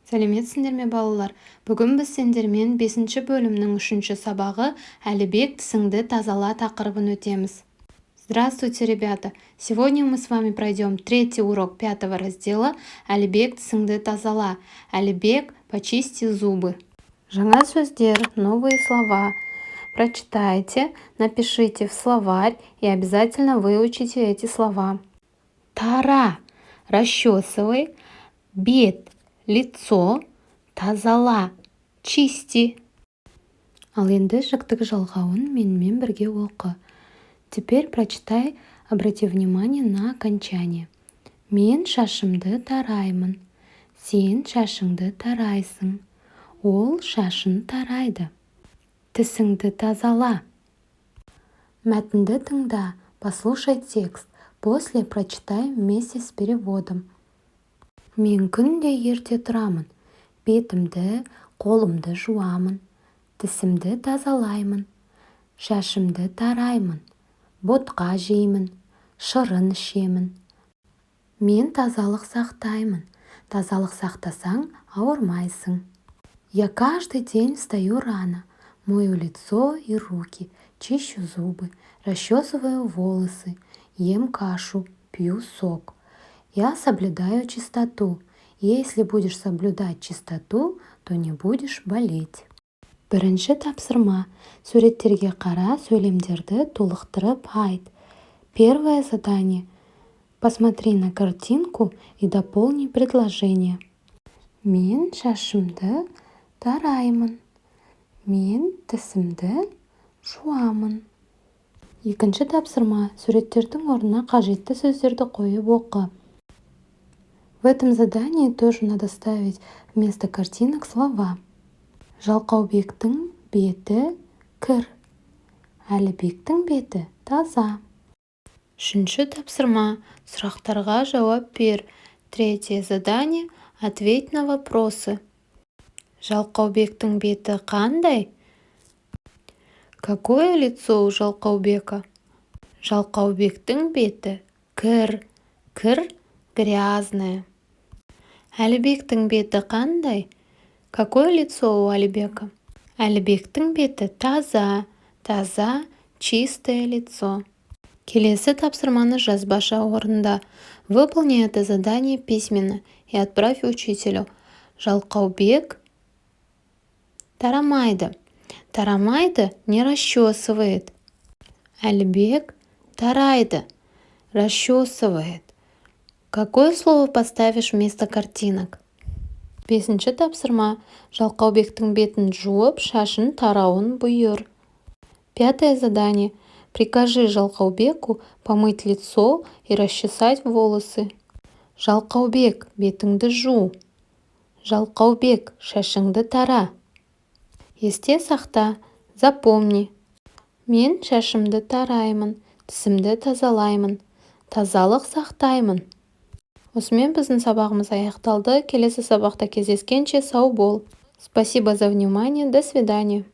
Сәлеметсіңдер ме, балалар? Бүгін біз сендермен 5-ші бөлімнің 3-ші сабағы «Әлібек, тісіңді тазала» тақырыбын өтеміз. Здравствуйте, ребята! Сегодня мы с вами пройдем 3-й урок 5-го раздела «Әлібек, тісіңді тазала». Әлібек, почисти зубы. Жаңа сөздер, новые слова. Прочитайте, напишите в словарь и обязательно выучите эти слова. Тара, расчесывай, бет, лицо, тазала, чисти. Ал енді жіктік жалғауын менімен бірге оқы. Теперь прочитай, обрати внимание на окончание. Мен шашымды тараймын. Сен шашыңды тарайсың. Ол шашын тарайды. Тісіңді тазала. Мәтінді тыңда, послушай текст. После прочитай вместе с переводом. Мен күнде ерте тұрамын. Бетімді, қолымды жуамын. Тісімді тазалаймын. Шашымды тараймын. Ботқа жеймін. Шырын ішемін. Мен тазалық сақтаймын. Тазалық сақтасаң, ауырмайсың. Я каждый день встаю рано. Мою лицо и руки. Чищу зубы. Расчесываю волосы. Ем кашу. Пью сок. Я соблюдаю чистоту. Если будешь соблюдать чистоту, то не будешь болеть. Бірінші тапсырма. Суреттерге қара, сөйлемдерді толықтырып айт. Первое задание. Посмотри на картинку и дополни предложение. Мен шашымды тараймын. Мен тісімді жуамын. Екінші тапсырма. Суреттердің орнына қажетті сөздерді қойып оқы. В этом задании тоже надо ставить вместо картинок слова. Жалқаубектің беті кір. Әлібектің беті таза. Үшінші тапсырма. Сұрақтарға жауап бер. Третье задание. Ответь на вопросы. Жалқаубектің беті қандай? Какое лицо у Жалқаубека? Жалқаубектің беті кір. Кір грязное. Әлібектің беті қандай? Какое лицо у Әлібека? Әлібектің беті таза. Таза, чистое лицо. Келесі тапсырманы жазбаша орында. Выполни это задание письменно и отправь учителю. Жалқаубек тарамайды. Тарамайды не расчесывает. Әлібек тарайды. Расчесывает. Какое слово поставишь вместо картинок? 5-ші тапсырма. Жалқаубектің бетін жуып, шашын тарауын бұйыр. 5-е задание. Прикажи Жалқаубеку помыть лицо и расчесать волосы. Жалқаубек, бетіңді жу. Жалқаубек, шашыңды тара. Есте сақта, запомни. Мен шашымды тараймын, тісімді тазалаймын. Тазалық сақтаймын. Осымен біздің сабағымыз аяқталды. Келесі сабақта кездескенше сау бол. Спасибо за внимание. До свидания.